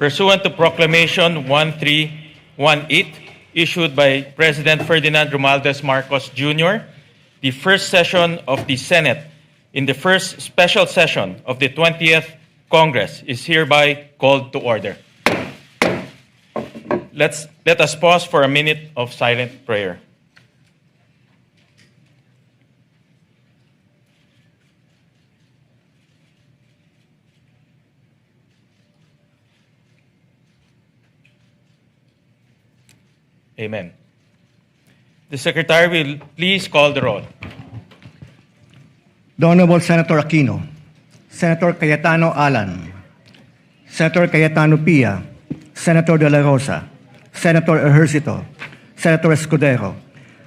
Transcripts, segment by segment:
pursuant to Proclamation 1318 issued by President Ferdinand Romualdez Marcos Jr., the first session of the Senate in the first special session of the 20th Congress is hereby called to order. Let us pause for a minute of silent prayer. Amen. The Secretary will please call the roll. The Honorable Senator Aquino, Senator Cayetano Alan, Senator Cayetano Pia, Senator De La Rosa, Senator Ejercito, Senator Escudero,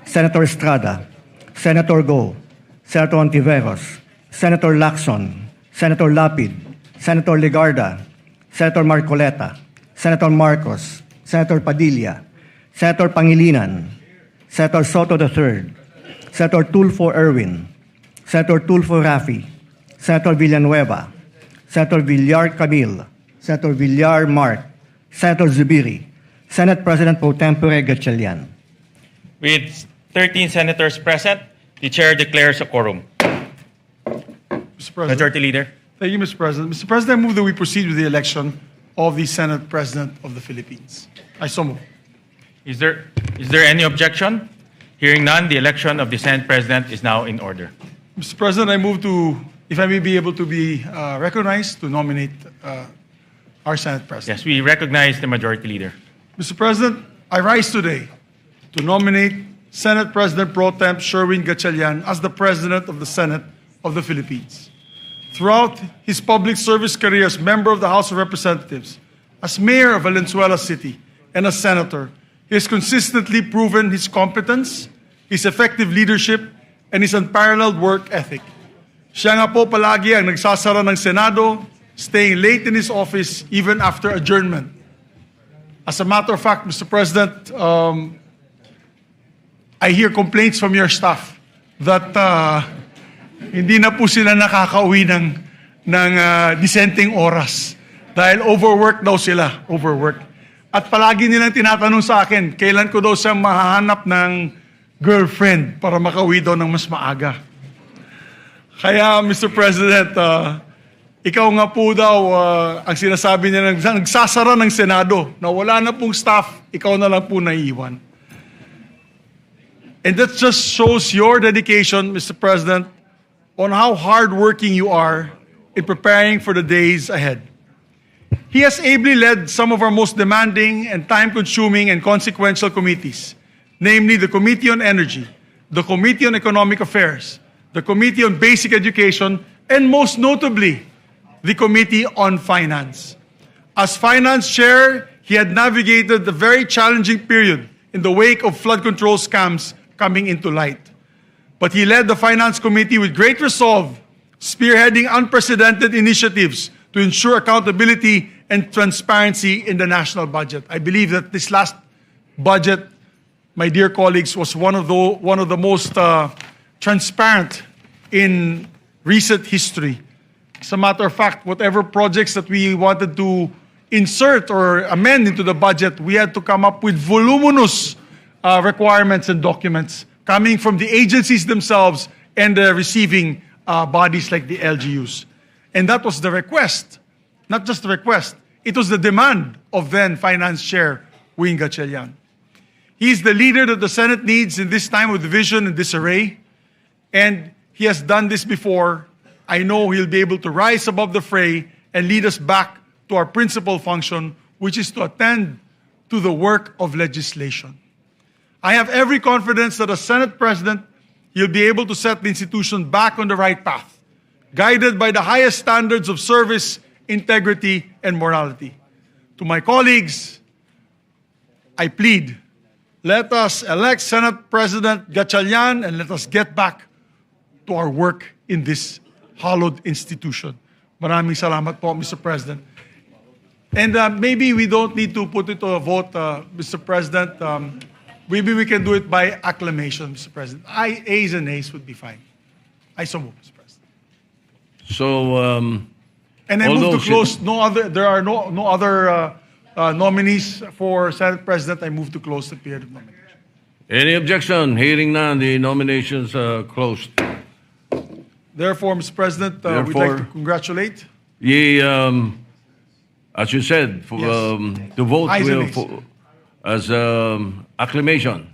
Senator Estrada, Senator Go, Senator Ontiveros, Senator Lacson, Senator Lapid, Senator Legarda, Senator Marcoleta, Senator Marcos, Senator Padilla, Senator Pangilinan, Senator Soto III, Senator Tulfo Erwin, Senator Tulfo Rafi, Senator Villanueva, Senator Villar Camille, Senator Villar Mark, Senator Zubiri, Senate President Pro Tempore Gatchalian. With 13 senators present, the Chair declares a quorum. Mr. President. Majority Leader. Thank you, Mr. President. Mr. President, I move that we proceed with the election of the Senate President of the Philippines. I so move. Is there any objection? Hearing none, the election of the Senate President is now in order. Mr. President, I move to, if I may be able to be recognized, to nominate our Senate President. Yes, we recognize the Majority Leader. Mr. President, I rise today to nominate Senate President Pro Temp Sherwin Gatchalian as the President of the Senate of the Philippines. Throughout his public service career as member of the House of Representatives, as Mayor of Valenzuela City, and as Senator, he has consistently proven his competence, his effective leadership, and his unparalleled work ethic. Siya nga po palagi ang nagsasara ng Senado, staying late in his office even after adjournment. As a matter of fact, Mr. President, I hear complaints from your staff that hindi na po sila nakakauwi ng disenteng oras dahil overwork daw sila, overwork. At palagi nilang tinatanong sa akin, kailan ko daw siya mahahanap ng girlfriend para makauwi daw ng mas maaga. Kaya, Mr. President, ikaw nga po daw, ang sinasabi niya, nagsasara ng Senado, na wala na pong staff, ikaw na lang po naiiwan. And that just shows your dedication, Mr. President, on how hardworking you are in preparing for the days ahead. He has ably led some of our most demanding and time-consuming and consequential committees, namely the Committee on Energy, the Committee on Economic Affairs, the Committee on Basic Education, and most notably, the Committee on Finance. As Finance Chair, he had navigated the very challenging period in the wake of flood control scams coming into light. But he led the Finance Committee with great resolve, spearheading unprecedented initiatives to ensure accountability and transparency in the national budget. I believe that this last budget, my dear colleagues, was one of the most transparent in recent history. As a matter of fact, whatever projects that we wanted to insert or amend into the budget, we had to come up with voluminous requirements and documents coming from the agencies themselves and the receiving bodies like the LGUs. And that was the request, not just the request, it was the demand of then Finance Chair Wing Gatchalian. He is the leader that the Senate needs in this time of division and disarray, and he has done this before. I know he'll be able to rise above the fray and lead us back to our principal function, which is to attend to the work of legislation. I have every confidence that as Senate President, he'll be able to set the institution back on the right path, guided by the highest standards of service, integrity, and morality. To my colleagues, I plead, let us elect Senate President Gatchalian and let us get back to our work in this hallowed institution. Maraming salamat po, Mr. President. And maybe we don't need to put it to a vote, Mr. President. Maybe we can do it by acclamation, Mr. President. Ayes and nays would be fine. I so move, Mr. President. So, And I move to close. There are no other nominees for Senate President, I move to close the period of nomination. Any objection? Hearing none, the nominations are closed. Therefore, Mr. President, we'd like to Therefore- congratulate. Ye, as you said, for, Yes. to vote Ayes and will, nays. as acclamation.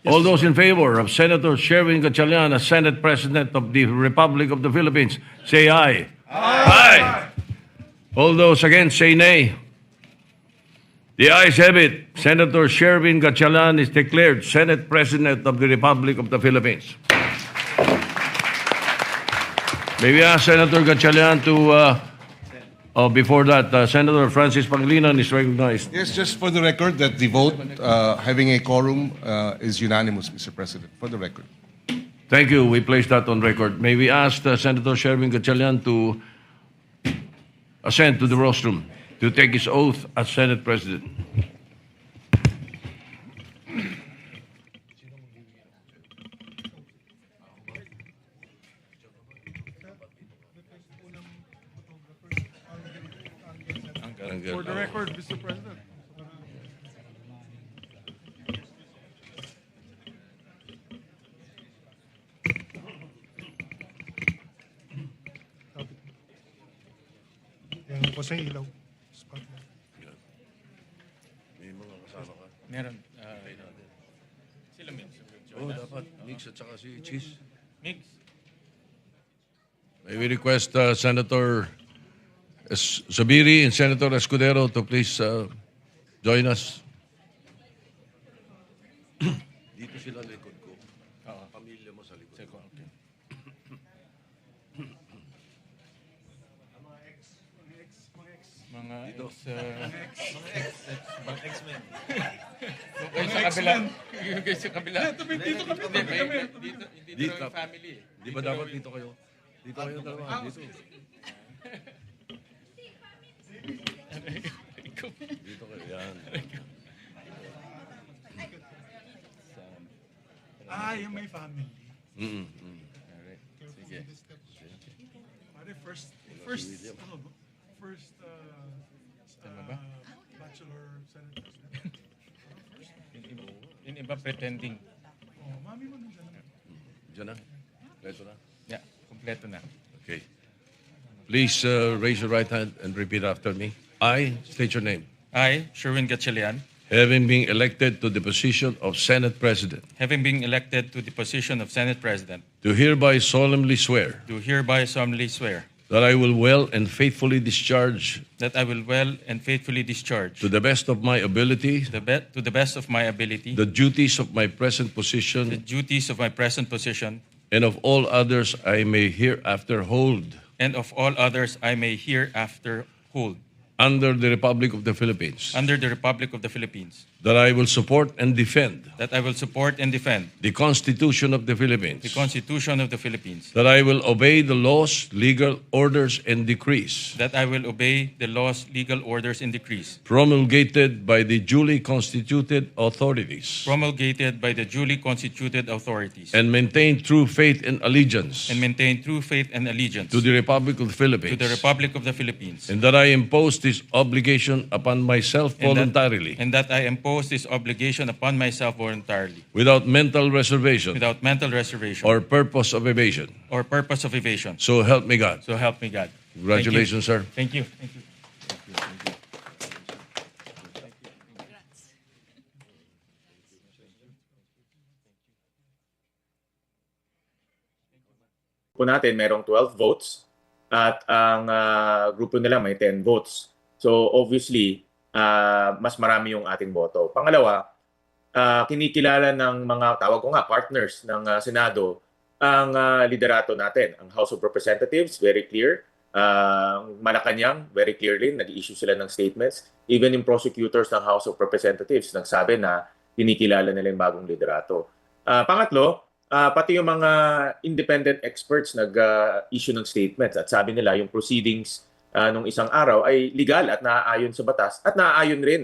All those in favor of Senator Sherwin Gatchalian as Senate President of the Republic of the Philippines, say aye. Aye. All those against, say nay. The ayes have it. Senator Sherwin Gatchalian is declared Senate President of the Republic of the Philippines. May we ask Senator Gatchalian to, before that, Senator Francis Pangilinan is recognized. Yes, just for the record that the vote, having a quorum, is unanimous, Mr. President, for the record. Thank you. We place that on record. May we ask Senator Sherwin Gatchalian to ascend to the rostrum to take his oath as Senate President. For the record, Mr. President. Yan po sa ilaw. Spotlight. Meron. Sila Mix. Oh, dapat. Mix at saka si Cheese. Mix. May we request Senator Zubiri and Senator Escudero to please join us. Dito sila likod ko. Pamilya mo sa likod. Okay. Mga X-Men. Yung sa kabila. Yung sa kabila. Dito kami. Dito kami family. Di ba dapat dito kayo? Dito kayo dalawa. Dito. Dito kayo. Yan. Yung may family. Sige. Pare, first, bachelor Senate President. Yung iba pretending. Oh, mami mo nandiyan. Diyan na. Leto na. Yeah, kompleto na. Okay. Please raise your right hand and repeat after me. I state your name. I, Sherwin Gatchalian, Having been elected to the position of Senate President, having been elected to the position of Senate President, do hereby solemnly swear do hereby solemnly swear that I will well and faithfully discharge, that I will well and faithfully discharge to the best of my ability, to the best of my ability the duties of my present the position duties of my present position and of all others I may hereafter hold and of all others I may hereafter hold under the Republic of the Philippines, under the Republic of the Philippines, that I will support and defend that I will support and defend the Constitution of the Philippines, the Constitution of the Philippines, that I will obey the laws, legal orders, and decrees that I will obey the laws, legal orders, and decrees promulgated by the duly constituted authorities, promulgated by the duly constituted authorities, and maintain true faith and allegiance and maintain true faith and allegiance to the Republic of the Philippines, to the Republic of the Philippines, and that I impose this obligation upon myself and that- voluntarily, and that I impose this obligation upon myself voluntarily, without mental reservation without mental reservation or purpose of evasion. or purpose of evasion. So help me God. So help me God. Congratulations, sir. Thank you. Thank you. Po natin merong 12 votes at ang grupo nila may 10 votes. So obviously, mas marami yung ating boto. Pangalawa, kinikilala ng mga tawag ko nga partners ng Senado ang liderato natin. Ang House of Representatives, very clear. Malacanang, very clearly, nag-issue sila ng statements. Even yung prosecutors ng House of Representatives nagsabi na kinikilala nila yung bagong liderato. Pangatlo, pati yung mga independent experts nag-issue ng statements at sabi nila yung proceedings nung isang araw ay legal at naaayon sa batas at naaayon rin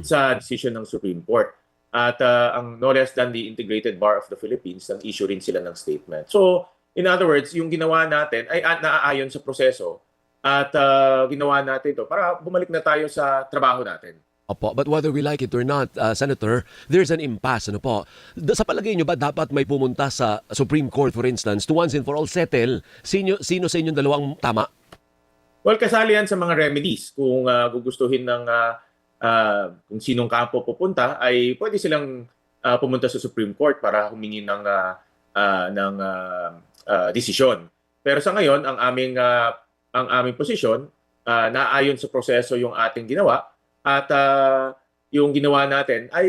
sa decision ng Supreme Court. At ang no less than the Integrated Bar of the Philippines, nag-issue rin sila ng statement. So, in other words, yung ginawa natin ay naaayon sa proseso at ginawa natin ito para bumalik na tayo sa trabaho natin. Opo, but whether we like it or not, Senator, there's an impasse, ano po. Sa palagay nyo ba dapat may pumunta sa Supreme Court, for instance, to once and for all settle sino sa inyong dalawang tama? Well, kasali yan sa mga remedies. Kung gugustuhin ng kung sinong kampo pupunta, ay pwede silang pumunta sa Supreme Court para humingi ng desisyon. Pero sa ngayon, ang aming posisyon, naayon sa proseso yung ating ginawa at yung ginawa natin ay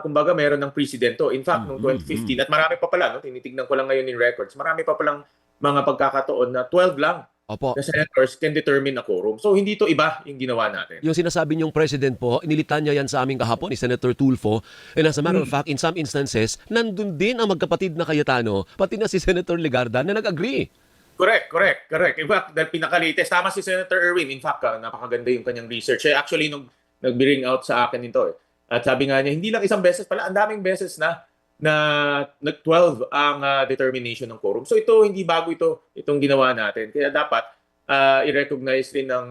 kumbaga meron ng presidento. In fact, noong 2015, at marami pa pala, no, tinitignan ko lang ngayon in records, marami pa palang mga pagkakataon na 12 lang Opo. na senators can determine a quorum. So hindi to iba yung ginawa natin. Yung sinasabi niyong president po, inilitan niya yan sa aming kahapon ni Senator Tulfo. And as a matter of fact, in some instances, nandun din ang magkapatid na Cayetano, pati na si Senator Legarda na nag-agree. Correct. In fact, dahil pinaka-latest, tama si Senator Erwin. In fact, napakaganda yung kanyang research. Actually, nung nag-bring out sa akin ito, at sabi nga niya, hindi lang isang beses pala, ang daming beses na nag-12 ang determination ng quorum. So ito, hindi bago itong ginawa natin. Kaya dapat i-recognize rin ng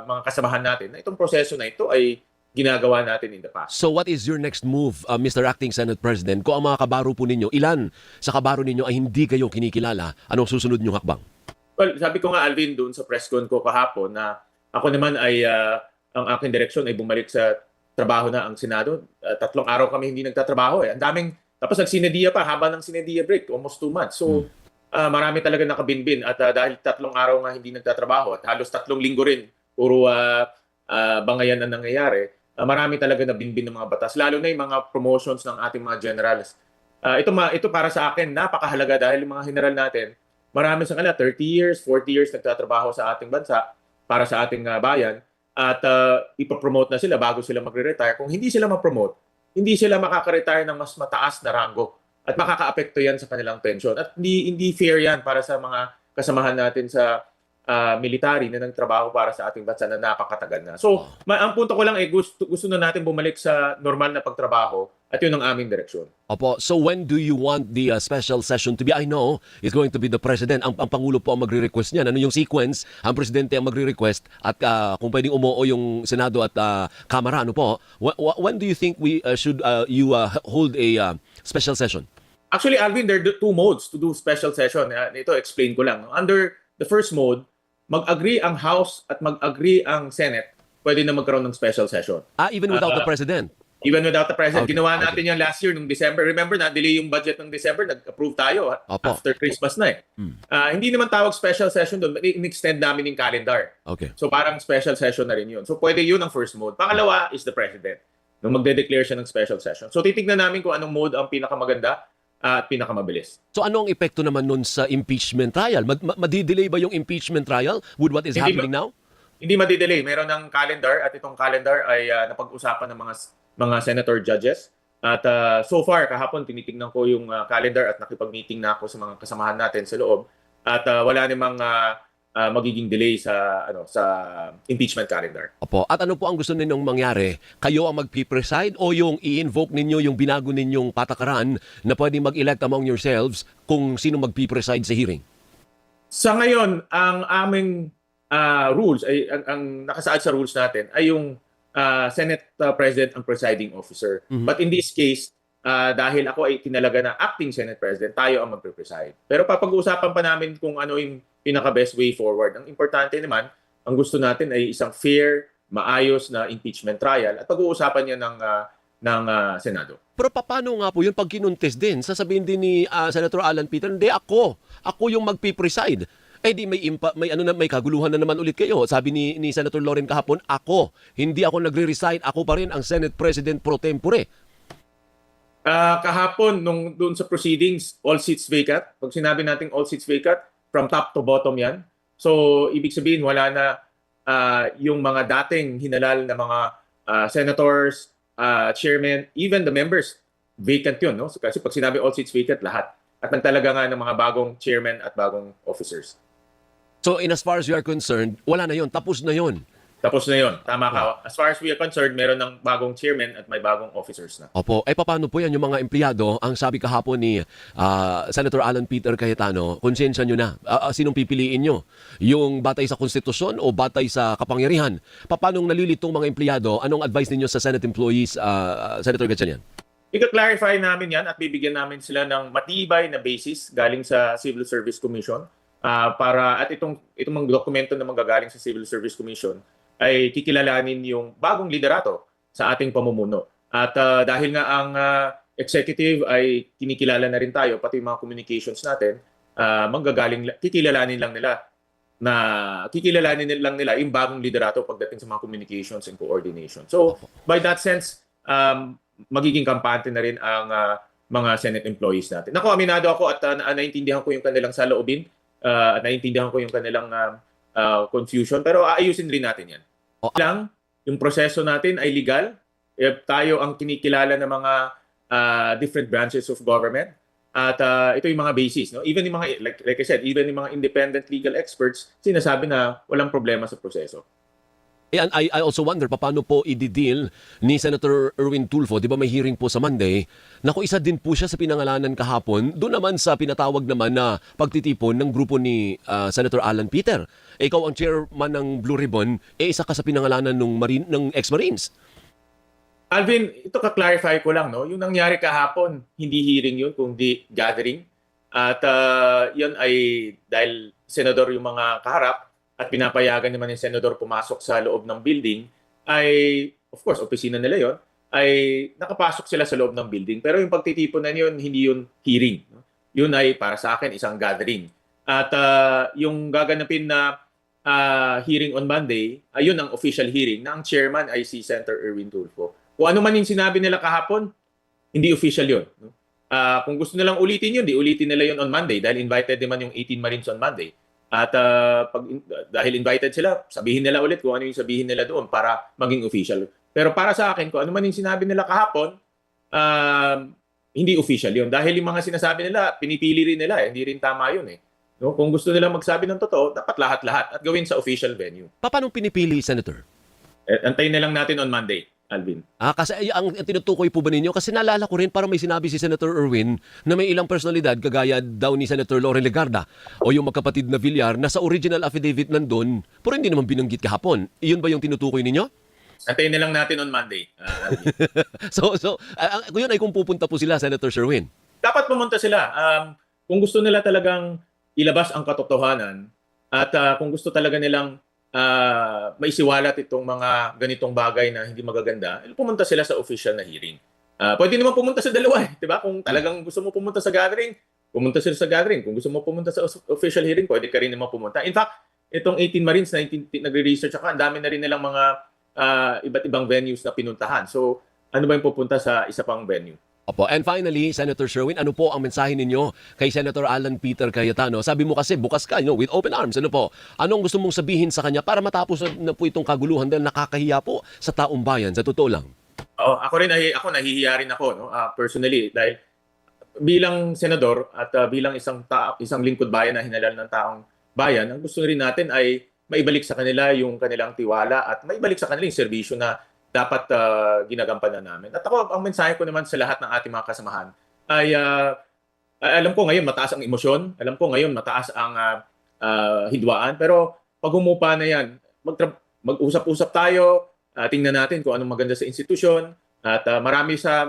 mga kasamahan natin na itong proseso na ito ay ginagawa natin in the past. So what is your next move, Mr. Acting Senate President? Kung ang mga kabaro po ninyo, ilan sa kabaro ninyo ay hindi kayo kinikilala, anong susunod niyong hakbang? Well, sabi ko nga, Alvin, doon sa press con ko kahapon na ako naman ay ang aking direksyon ay bumalik sa trabaho na ang Senado. 3 araw kami hindi nagtatrabaho. Ang daming, tapos nagsinediya pa, haba ng sinediya break, almost 2 months. So, marami talaga nakabinbin. At dahil 3 araw nga hindi nagtatrabaho at halos 3 linggo rin, puro bangayan na nangyayari, marami talaga na binbin ng mga batas. Lalo na yung mga promotions ng ating mga generals. Ito para sa akin, napakahalaga dahil yung mga general natin, marami sa kanila 30 years, 40 years nagtatrabaho sa ating bansa para sa ating bayan at ipopromote na sila bago sila magre-retire. Kung hindi sila ma-promote, hindi sila makaka-retire ng mas mataas na rango at makaka-apekto yan sa kanilang pension. At hindi fair yan para sa mga kasamahan natin sa military na nagtrabaho para sa ating bansa na napakatagal na. So, ang punto ko lang ay gusto na natin bumalik sa normal na pagtrabaho at yun ang aming direksyon. Opo, so when do you want the special session to be? I know it's going to be the President. Ang Pangulo po ang magre-request niyan. Ano yung sequence? Ang Presidente ang magre-request at kung pwedeng umuo yung Senado at Kamara, ano po? When do you think we should hold a special session? Actually, Alvin, there are 2 modes to do special session. Ito, explain ko lang. Under the first mode, mag-agree ang House at mag-agree ang Senate, pwede na magkaroon ng special session. Even without the President? Even without the President. Okay, Ginawa natin yan last year, nung December. Remember, na-delay yung budget ng December, nag-approve tayo after Christmas na hindi naman tawag special session doon, in-extend namin yung calendar. Okay. So parang special session na rin yun. So pwede yun ang first mode. Pangalawa is the President, nung magde-declare siya ng special session. So titignan namin kung anong mode ang pinakamaganda at pinakamabilis. So ano ang epekto naman nun sa impeachment trial? Madidelay ba yung impeachment trial with what is happening now? Hindi madidelay. Meron ng calendar at itong calendar ay napag-usapan ng mga senator judges. At so far, kahapon tinitingnan ko yung calendar at nakipag-meeting na ako sa mga kasamahan natin sa loob. At wala namang magiging delay sa impeachment calendar. Opo. At ano po ang gusto ninyong mangyari? Kayo ang mag-preside o yung i-invoke ninyo yung binago ninyong patakaran na pwedeng mag-elect among yourselves kung sino mag-preside sa hearing? Sa ngayon, ang aming rules, ay ang nakasaad sa rules natin ay yung Senate President ang presiding officer. But in this case, dahil ako ay tinalaga na acting Senate President, tayo ang magpe-preside. Pero papag-uusapan pa namin kung ano yung pinaka-best way forward. Ang importante naman, ang gusto natin ay isang fair, maayos na impeachment trial at pag-uusapan niya ng Senado. Pero paano nga po yun pag kinuntes din? Sasabihin din ni Senator Alan Peter, hindi ako yung magpe-preside. Di may kaguluhan na naman ulit kayo. Sabi ni Senator Loren kahapon, hindi ako nagre-resign, ako pa rin ang Senate President pro tempore. Kahapon, doon sa proceedings, all seats vacant. Pag sinabi natin all seats vacant, from top to bottom yan. So, ibig sabihin, wala na yung mga dating hinalal na mga senators, chairman, even the members, vacant yun. No? So, kasi pag sinabi all seats vacant, lahat. At nagtalaga nga ng mga bagong chairman at bagong officers. So, in as far as you are concerned, wala na yun, tapos na yun. Tapos na yun. Tama ka. As far as we are concerned, meron ng bagong chairman at may bagong officers na. Opo. Paano po yan yung mga empleyado? Ang sabi kahapon ni Senator Alan Peter Cayetano, konsensya nyo na. Sinong pipiliin nyo? Yung batay sa konstitusyon o batay sa kapangyarihan? Paano nalilitong mga empleyado? Anong advice ninyo sa Senate employees, Senator Gatchalian? Ika-clarify namin yan at bibigyan namin sila ng matibay na basis galing sa Civil Service Commission at itong mga dokumento na manggagaling sa Civil Service Commission ay kikilalanin yung bagong liderato sa ating pamumuno. At dahil nga ang executive ay kinikilala na rin tayo, pati yung mga communications natin, kikilalanin lang nila yung bagong liderato pagdating sa mga communications and coordination. So, by that sense, magiging kampante na rin ang mga Senate employees natin. Naku, aminado ako at naiintindihan ko yung kanilang saloobin at naiintindihan ko yung kanilang confusion, pero aayusin rin natin yan. Lang, yung proseso natin ay legal. Tayo ang kinikilala ng mga different branches of government. At ito yung mga basis. No? Even yung mga, like I said, even yung mga independent legal experts, sinasabi na walang problema sa proseso. And I also wonder, paano po i-deal ni Senator Erwin Tulfo? Di ba may hearing po sa Monday? Naku, isa din po siya sa pinangalanan kahapon. Doon naman sa pinatawag naman na pagtitipon ng grupo ni Senator Alan Peter. Ikaw ang chairman ng Blue Ribbon, isa ka sa pinangalanan ng ex-Marines. Alvin, ito ka-clarify ko lang. No? Yung nangyari kahapon, hindi hearing yun, kundi gathering. At yun ay dahil senador yung mga kaharap, at pinapayagan naman ng senador pumasok sa loob ng building, ay, of course, opisina nila yon, ay nakapasok sila sa loob ng building. Pero yung pagtitipon na yun, hindi yun hearing. No? Yun ay, para sa akin, isang gathering. At yung gaganapin na hearing on Monday, ayun ang official hearing, na ang chairman ay si Senator Erwin Tulfo. Kung ano man yung sinabi nila kahapon, hindi official yun. No? Kung gusto nilang ulitin yun, di ulitin nila yun on Monday dahil invited naman yung 18 Marines on Monday. At dahil invited sila, sabihin nila ulit kung ano yung sabihin nila doon para maging official. Pero para sa akin, kung ano man yung sinabi nila kahapon, hindi official yun. Dahil yung mga sinasabi nila, pinipili rin nila. Hindi rin tama yun. No? Kung gusto nila magsabi ng totoo, dapat lahat-lahat at gawin sa official venue. Paano pinipili, Senator? Antayin na lang natin on Monday, Alvin. Kasi ang tinutukoy po ba ninyo? Kasi naalala ko rin parang may sinabi si Senator Erwin na may ilang personalidad kagaya daw ni Senator Loren Legarda o yung magkapatid na Villar na sa original affidavit nandun pero hindi naman binanggit kahapon. Iyon ba yung tinutukoy ninyo? Antayin na lang natin on Monday, Alvin. So yun ay kung pupunta po sila, Senator Sherwin. Dapat pumunta sila. Kung gusto nila talagang ilabas ang katotohanan at kung gusto talaga nilang maisiwalat itong mga ganitong bagay na hindi magaganda, pumunta sila sa official na hearing. Pwede naman pumunta sa dalawa, di ba? Kung talagang gusto mo pumunta sa gathering, pumunta sila sa gathering. Kung gusto mo pumunta sa official hearing, pwede ka rin naman pumunta. In fact, itong 18 Marines na nagre-research ako, ang dami na rin nilang mga iba't ibang venues na pinuntahan. So, ano ba yung pupunta sa isa pang venue? Opo. And finally, Senator Sherwin, ano po ang mensahe ninyo kay Senator Alan Peter Cayetano? Sabi mo kasi bukas ka, with open arms. Ano po? Anong gusto mong sabihin sa kanya para matapos na po itong kaguluhan dahil nakakahiya po sa taong bayan, sa totoo lang? Ako nahihiya rin ako, no? Personally, dahil bilang senador at bilang isang lingkod bayan na hinalal ng taong bayan, ang gusto rin natin ay maibalik sa kanila yung kanilang tiwala at maibalik sa kanila yung serbisyo na dapat ginagampanan namin. At ako, ang mensahe ko naman sa lahat ng ating mga kasamahan ay alam ko ngayon mataas ang emosyon, alam ko ngayon mataas ang hidwaan, pero pag humupa na yan, mag-usap-usap tayo, tingnan natin kung anong maganda sa institusyon at marami sa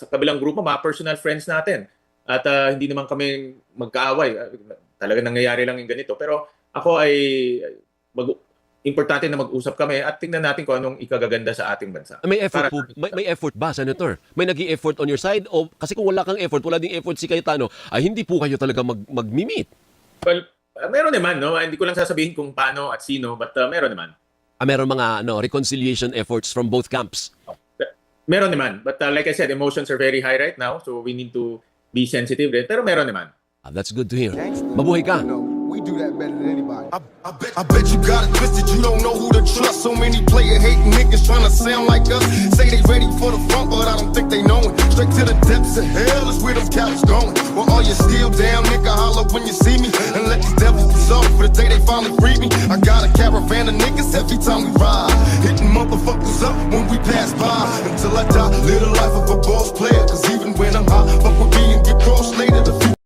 kabilang grupo, mga personal friends natin. At hindi naman kami magkaaway. Talaga nangyayari lang yung ganito. Pero ako ay importante na mag-usap kami at tingnan natin kung anong ikagaganda sa ating bansa. May effort ba, Senator? May nag-i-effort on your side? O kasi kung wala kang effort, wala ding effort si Cayetano, ay hindi po kayo talaga mag-meet? Well, meron naman, no? Hindi ko lang sasabihin kung paano at sino, but meron naman. Meron mga reconciliation efforts from both camps? Meron naman. But like I said, emotions are very high right now, so we need to be sensitive rin. Pero meron naman. That's good to hear. Mabuhay ka. We do that better than anybody. I bet you got it twisted. You don't know who to trust. So many player hating niggas trying to sound like us. Say they ready for the front, but I don't think they know it. Straight to the depths of hell is where them cowards going. Well, all you still down, nigga, holler when you see me. And let these devils be soft for the day they finally freed me. I got a caravan of niggas every time we ride.